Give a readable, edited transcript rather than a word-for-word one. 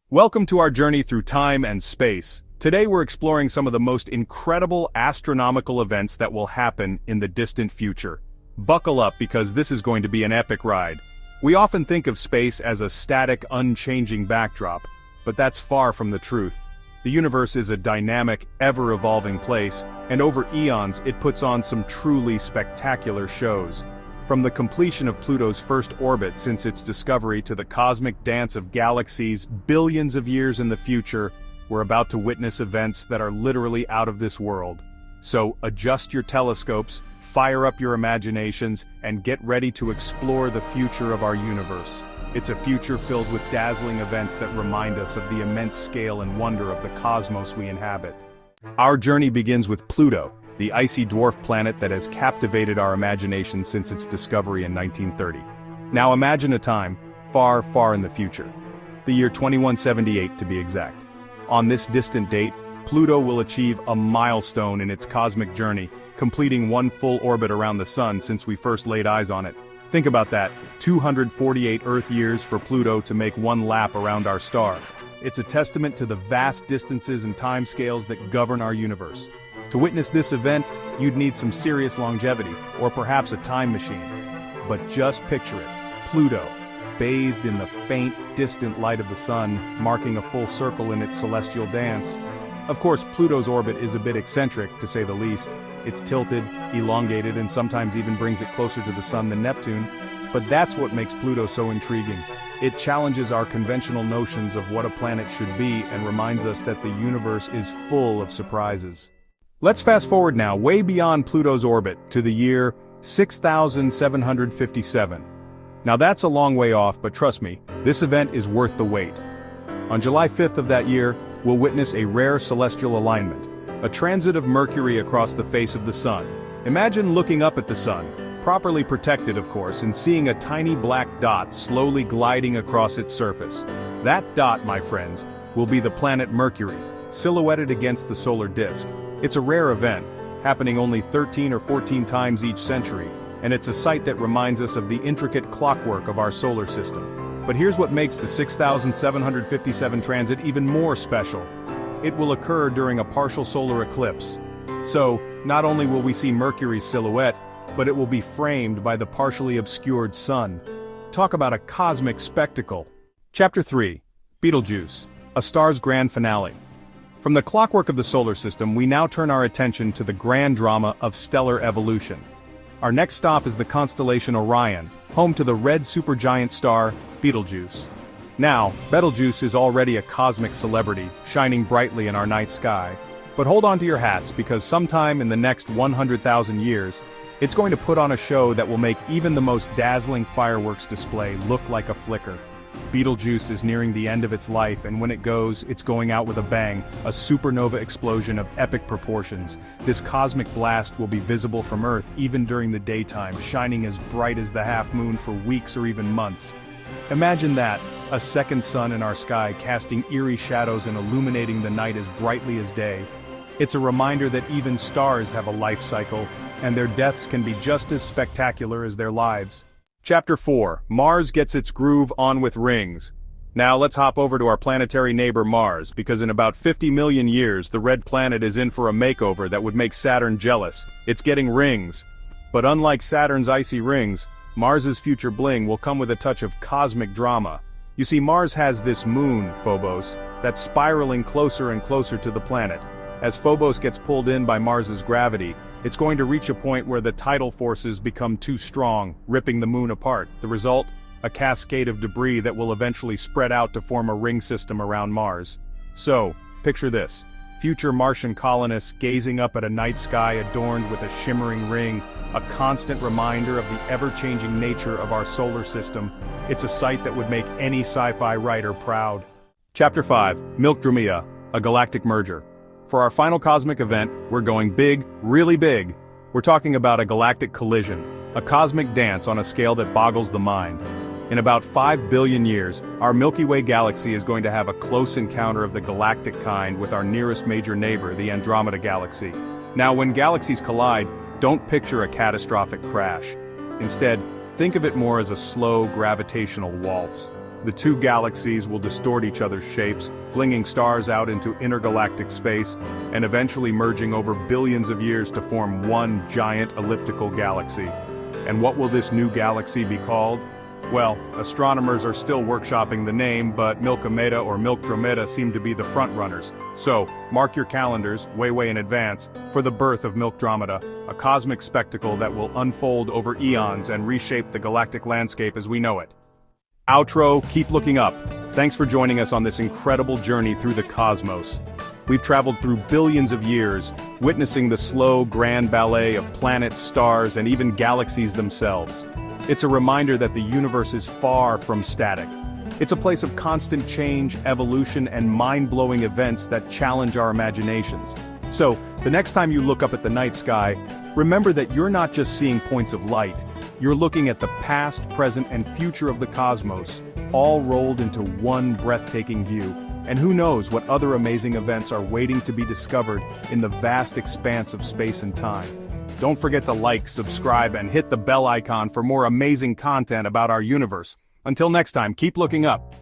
Welcome to our journey through time and space. Today we're exploring some of the most incredible astronomical events that will happen in the distant future. Buckle up because this is going to be an epic ride. We often think of space as a static, unchanging backdrop, but that's far from the truth. The universe is a dynamic, ever-evolving place, and over eons it puts on some truly spectacular shows. From the completion of Pluto's first orbit since its discovery to the cosmic dance of galaxies billions of years in the future, we're about to witness events that are literally out of this world. So adjust your telescopes, fire up your imaginations, and get ready to explore the future of our universe. It's a future filled with dazzling events that remind us of the immense scale and wonder of the cosmos we inhabit. Our journey begins with Pluto, the icy dwarf planet that has captivated our imagination since its discovery in 1930. Now imagine a time, far, far in the future. The year 2178 to be exact. On this distant date, Pluto will achieve a milestone in its cosmic journey, completing one full orbit around the Sun since we first laid eyes on it. Think about that, 248 Earth years for Pluto to make one lap around our star. It's a testament to the vast distances and timescales that govern our universe. To witness this event, you'd need some serious longevity, or perhaps a time machine. But just picture it, Pluto, bathed in the faint, distant light of the sun, marking a full circle in its celestial dance. Of course, Pluto's orbit is a bit eccentric, to say the least. It's tilted, elongated, and sometimes even brings it closer to the sun than Neptune. But that's what makes Pluto so intriguing. It challenges our conventional notions of what a planet should be and reminds us that the universe is full of surprises. Let's fast forward now, way beyond Pluto's orbit, to the year 6757. Now that's a long way off, but trust me, this event is worth the wait. On July 5th of that year, we'll witness a rare celestial alignment, a transit of Mercury across the face of the Sun. Imagine looking up at the Sun, properly protected of course, and seeing a tiny black dot slowly gliding across its surface. That dot, my friends, will be the planet Mercury, silhouetted against the solar disk. It's a rare event, happening only 13 or 14 times each century, and it's a sight that reminds us of the intricate clockwork of our solar system. But here's what makes the 6757 transit even more special. It will occur during a partial solar eclipse. So, not only will we see Mercury's silhouette, but it will be framed by the partially obscured sun. Talk about a cosmic spectacle. Chapter 3. Betelgeuse, a star's grand finale. From the clockwork of the solar system, we now turn our attention to the grand drama of stellar evolution. Our next stop is the constellation Orion, home to the red supergiant star, Betelgeuse. Now, Betelgeuse is already a cosmic celebrity, shining brightly in our night sky. But hold on to your hats, because sometime in the next 100,000 years, it's going to put on a show that will make even the most dazzling fireworks display look like a flicker. Betelgeuse is nearing the end of its life, and when it goes, it's going out with a bang, a supernova explosion of epic proportions. This cosmic blast will be visible from Earth even during the daytime, shining as bright as the half-moon for weeks or even months. Imagine that, a second sun in our sky casting eerie shadows and illuminating the night as brightly as day. It's a reminder that even stars have a life cycle, and their deaths can be just as spectacular as their lives. Chapter 4. Mars gets its groove on with rings. Now let's hop over to our planetary neighbor Mars, because in about 50 million years the red planet is in for a makeover that would make Saturn jealous. It's getting rings. But unlike Saturn's icy rings, Mars's future bling will come with a touch of cosmic drama. You see, Mars has this moon, Phobos, that's spiraling closer and closer to the planet. As Phobos gets pulled in by Mars's gravity, it's going to reach a point where the tidal forces become too strong, ripping the moon apart. The result? A cascade of debris that will eventually spread out to form a ring system around Mars. So, picture this. Future Martian colonists gazing up at a night sky adorned with a shimmering ring, a constant reminder of the ever-changing nature of our solar system. It's a sight that would make any sci-fi writer proud. Chapter 5. Milkomeda, a Galactic Merger. For our final cosmic event, we're going big, really big. We're talking about a galactic collision, a cosmic dance on a scale that boggles the mind. In about 5 billion years, our Milky Way galaxy is going to have a close encounter of the galactic kind with our nearest major neighbor, the Andromeda galaxy. Now, when galaxies collide, don't picture a catastrophic crash. Instead, think of it more as a slow gravitational waltz. The two galaxies will distort each other's shapes, flinging stars out into intergalactic space, and eventually merging over billions of years to form one giant elliptical galaxy. And what will this new galaxy be called? Well, astronomers are still workshopping the name, but Milkomeda or Milkdromeda seem to be the front-runners. So, mark your calendars, way in advance, for the birth of Milkdromeda, a cosmic spectacle that will unfold over eons and reshape the galactic landscape as we know it. Outro, keep looking up. Thanks for joining us on this incredible journey through the cosmos. We've traveled through billions of years, witnessing the slow, grand ballet of planets, stars, and even galaxies themselves. It's a reminder that the universe is far from static. It's a place of constant change, evolution, and mind-blowing events that challenge our imaginations. So, the next time you look up at the night sky, remember that you're not just seeing points of light. You're looking at the past, present, and future of the cosmos, all rolled into one breathtaking view. And who knows what other amazing events are waiting to be discovered in the vast expanse of space and time. Don't forget to like, subscribe, and hit the bell icon for more amazing content about our universe. Until next time, keep looking up.